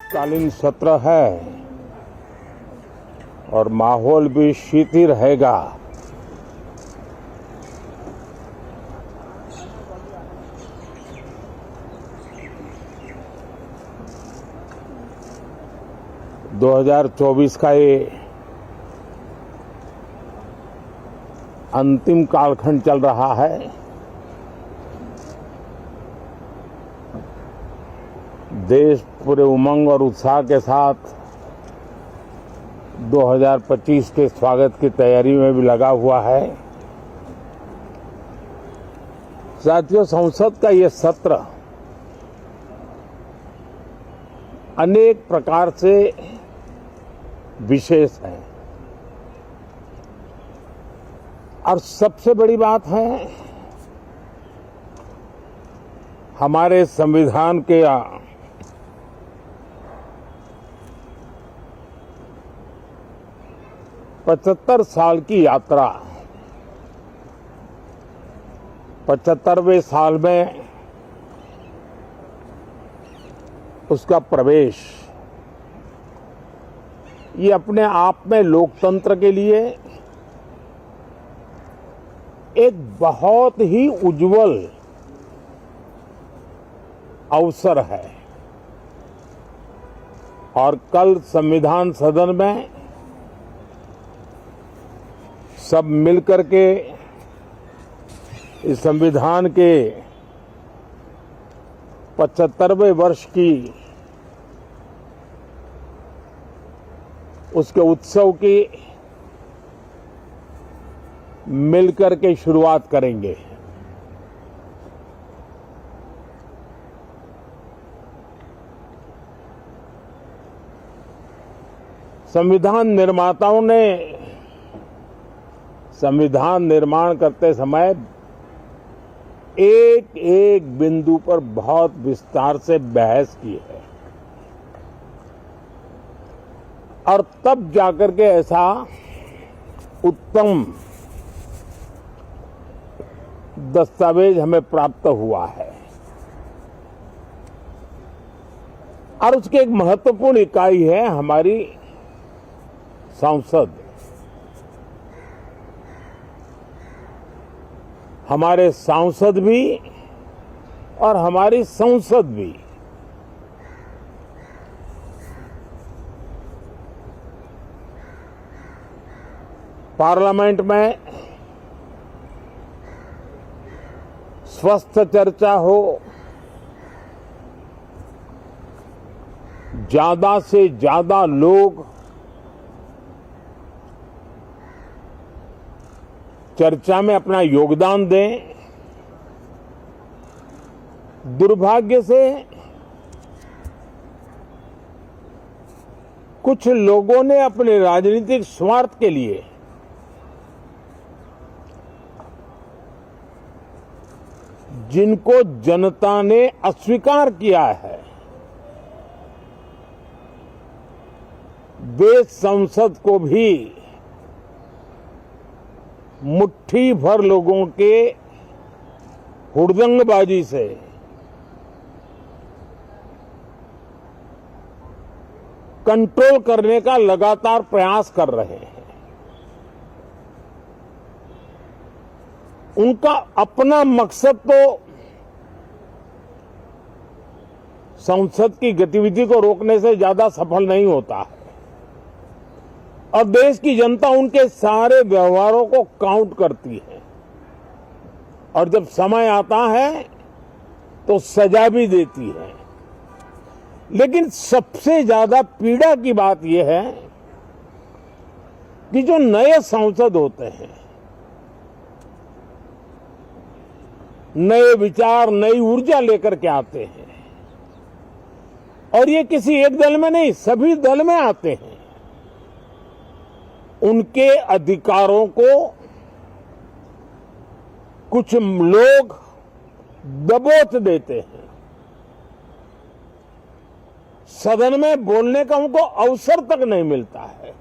शीतकालीन सत्र है और माहौल भी शीत ही रहेगा। दो 2024 का ये अंतिम कालखंड चल रहा है। देश पूरे उमंग और उत्साह के साथ 2025 के स्वागत की तैयारी में भी लगा हुआ है। साथियों, संसद का ये सत्र अनेक प्रकार से विशेष है और सबसे बड़ी बात है हमारे संविधान के 75 साल की यात्रा, 75वें साल में उसका प्रवेश, ये अपने आप में लोकतंत्र के लिए एक बहुत ही उज्जवल अवसर है। और कल संविधान सदन में सब मिलकर के इस संविधान के 75वें वर्ष की उसके उत्सव की मिलकर के शुरुआत करेंगे। संविधान निर्माताओं ने संविधान निर्माण करते समय एक एक बिंदु पर बहुत विस्तार से बहस की है और तब जाकर के ऐसा उत्तम दस्तावेज हमें प्राप्त हुआ है। और उसकी एक महत्वपूर्ण इकाई है हमारी संसद। हमारे सांसद भी और हमारी संसद भी पार्लियामेंट में स्वस्थ चर्चा हो, ज्यादा से ज्यादा लोग चर्चा में अपना योगदान दें। दुर्भाग्य से कुछ लोगों ने अपने राजनीतिक स्वार्थ के लिए जिनको जनता ने अस्वीकार किया है, वे संसद को भी मुट्ठी भर लोगों के हुड़दंगबाजी से कंट्रोल करने का लगातार प्रयास कर रहे हैं। उनका अपना मकसद तो संसद की गतिविधि को रोकने से ज्यादा सफल नहीं होता है और देश की जनता उनके सारे व्यवहारों को काउंट करती है और जब समय आता है तो सजा भी देती है। लेकिन सबसे ज्यादा पीड़ा की बात यह है कि जो नए सांसद होते हैं, नए विचार, नई ऊर्जा लेकर के आते हैं और ये किसी एक दल में नहीं, सभी दल में आते हैं। उनके अधिकारों को कुछ लोग दबोच देते हैं। सदन में बोलने का उनको अवसर तक नहीं मिलता है।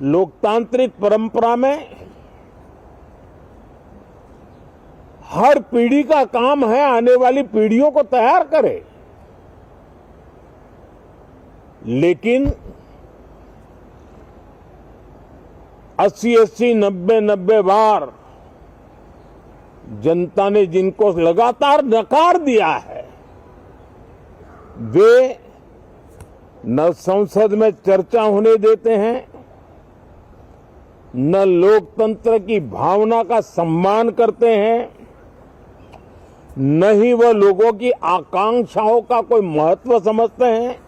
लोकतांत्रिक परंपरा में हर पीढ़ी का काम है आने वाली पीढ़ियों को तैयार करे। लेकिन 80-80, 90-90 बार जनता ने जिनको लगातार नकार दिया है, वे न संसद में चर्चा होने देते हैं, न लोकतंत्र की भावना का सम्मान करते हैं, न ही वह लोगों की आकांक्षाओं का कोई महत्व समझते हैं,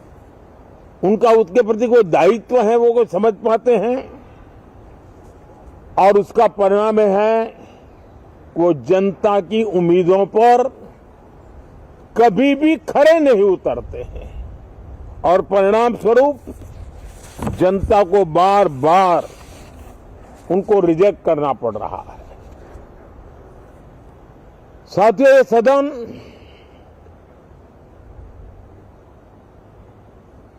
उनका उसके प्रति कोई दायित्व है वो कोई समझ पाते हैं। और उसका परिणाम है वो जनता की उम्मीदों पर कभी भी खरे नहीं उतरते हैं और परिणाम स्वरूप जनता को बार बार उनको रिजेक्ट करना पड़ रहा है। साथियों, ये सदन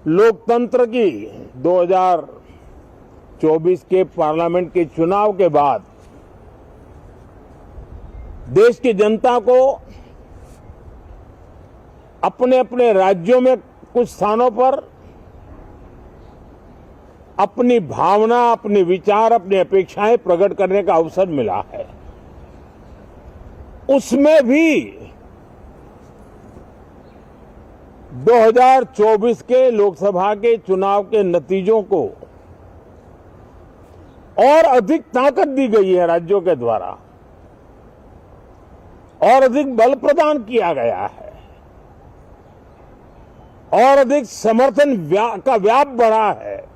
लोकतंत्र की 2024 के पार्लियामेंट के चुनाव के बाद देश की जनता को अपने अपने राज्यों में कुछ स्थानों पर अपनी भावना, अपने विचार, अपनी अपेक्षाएं प्रकट करने का अवसर मिला है। उसमें भी 2024 के लोकसभा के चुनाव के नतीजों को और अधिक ताकत दी गई है राज्यों के द्वारा और अधिक बल प्रदान किया गया है और अधिक समर्थन का व्याप बढ़ा है।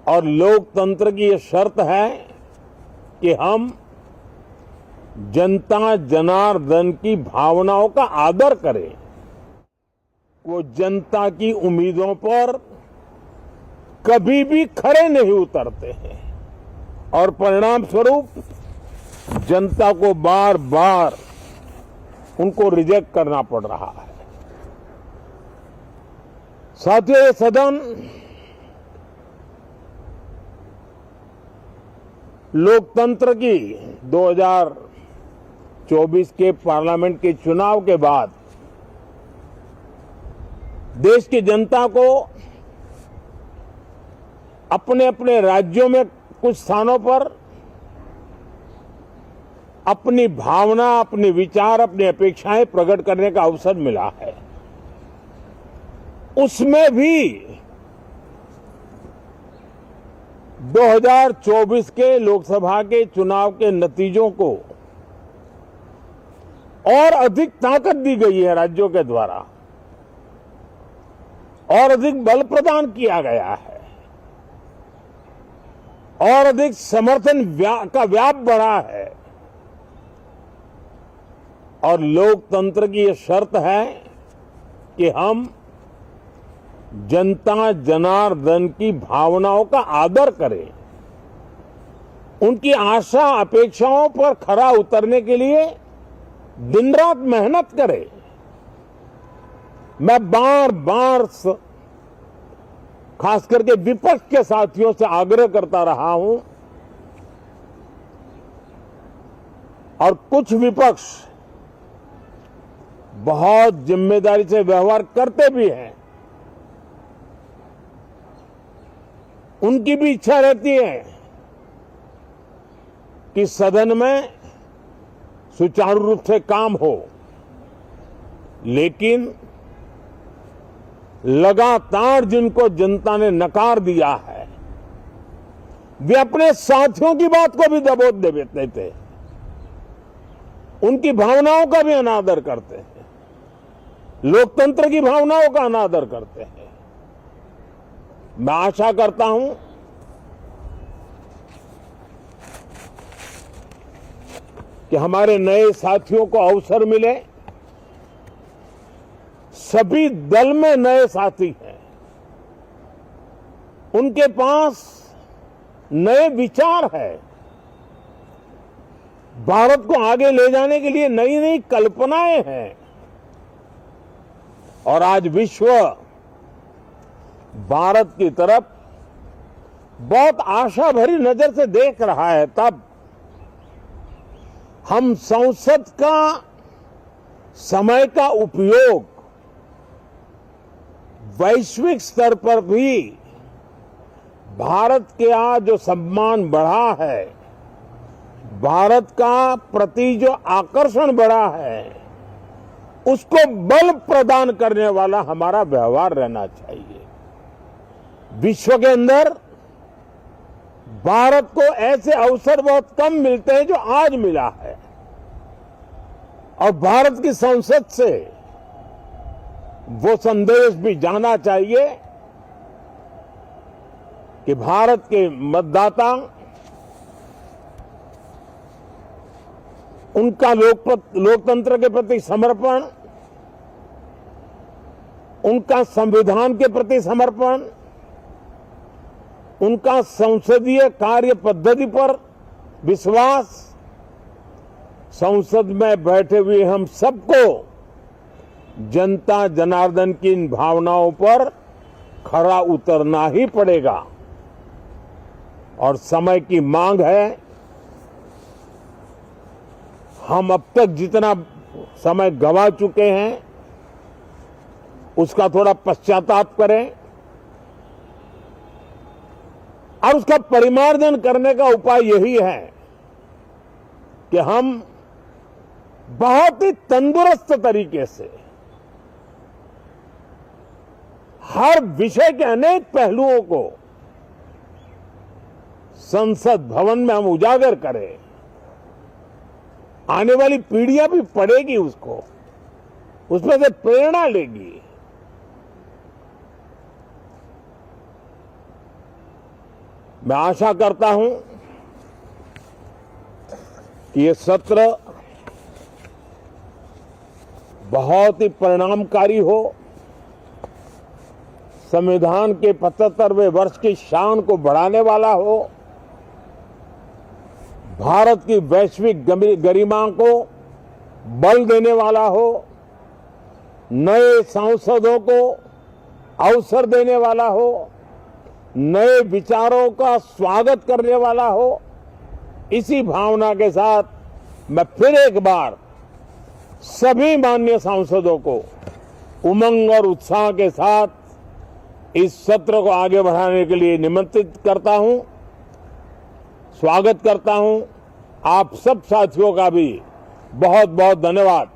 और लोकतंत्र की यह शर्त है कि हम जनता जनार्दन की भावनाओं का आदर करें। वो जनता की उम्मीदों पर कभी भी खरे नहीं उतरते हैं और परिणाम स्वरूप जनता को बार बार उनको रिजेक्ट करना पड़ रहा है। साथियों, ये सदन लोकतंत्र की 2024 के पार्लियामेंट के चुनाव के बाद देश की जनता को अपने अपने राज्यों में कुछ स्थानों पर अपनी भावना, अपने विचार, अपनी अपेक्षाएं प्रकट करने का अवसर मिला है। उसमें भी 2024 के लोकसभा के चुनाव के नतीजों को और अधिक ताकत दी गई है राज्यों के द्वारा और अधिक बल प्रदान किया गया है और अधिक समर्थन का व्याप बढ़ा है। और लोकतंत्र की यह शर्त है कि हम जनता जनार्दन की भावनाओं का आदर करें, उनकी आशा अपेक्षाओं पर खरा उतरने के लिए दिन रात मेहनत करें। मैं बार बार खास करके विपक्ष के साथियों से आग्रह करता रहा हूं और कुछ विपक्ष बहुत जिम्मेदारी से व्यवहार करते भी हैं। उनकी भी इच्छा रहती है कि सदन में सुचारू रूप से काम हो, लेकिन लगातार जिनको जनता ने नकार दिया है वे अपने साथियों की बात को भी दबोच देते थे, उनकी भावनाओं का भी अनादर करते हैं, लोकतंत्र की भावनाओं का अनादर करते हैं। मैं आशा करता हूं कि हमारे नए साथियों को अवसर मिले। सभी दल में नए साथी हैं, उनके पास नए विचार है, भारत को आगे ले जाने के लिए नई नई कल्पनाएं हैं। और आज विश्व भारत की तरफ बहुत आशा भरी नजर से देख रहा है, तब हम संसद का समय का उपयोग वैश्विक स्तर पर भी भारत के आज जो सम्मान बढ़ा है, भारत का प्रति जो आकर्षण बढ़ा है, उसको बल प्रदान करने वाला हमारा व्यवहार रहना चाहिए। विश्व के अंदर भारत को ऐसे अवसर बहुत कम मिलते हैं जो आज मिला है, और भारत की संसद से वो संदेश भी जाना चाहिए कि भारत के मतदाता, उनका लोकतंत्र के प्रति समर्पण, उनका संविधान के प्रति समर्पण, उनका संसदीय कार्य पद्धति पर विश्वास, संसद में बैठे हुए हम सबको जनता जनार्दन की इन भावनाओं पर खरा उतरना ही पड़ेगा। और समय की मांग है, हम अब तक जितना समय गंवा चुके हैं उसका थोड़ा पश्चाताप करें, और उसका परिमार्जन करने का उपाय यही है कि हम बहुत ही तंदुरुस्त तरीके से हर विषय के अनेक पहलुओं को संसद भवन में हम उजागर करें। आने वाली पीढ़ियां भी पढ़ेगी उसको, उसमें से प्रेरणा लेगी। मैं आशा करता हूं कि ये सत्र बहुत ही परिणामकारी हो, संविधान के 75वें वर्ष की शान को बढ़ाने वाला हो, भारत की वैश्विक गरिमा को बल देने वाला हो, नए सांसदों को अवसर देने वाला हो, नए विचारों का स्वागत करने वाला हो। इसी भावना के साथ मैं फिर एक बार सभी माननीय सांसदों को उमंग और उत्साह के साथ इस सत्र को आगे बढ़ाने के लिए निमंत्रित करता हूं, स्वागत करता हूं। आप सब साथियों का भी बहुत बहुत धन्यवाद।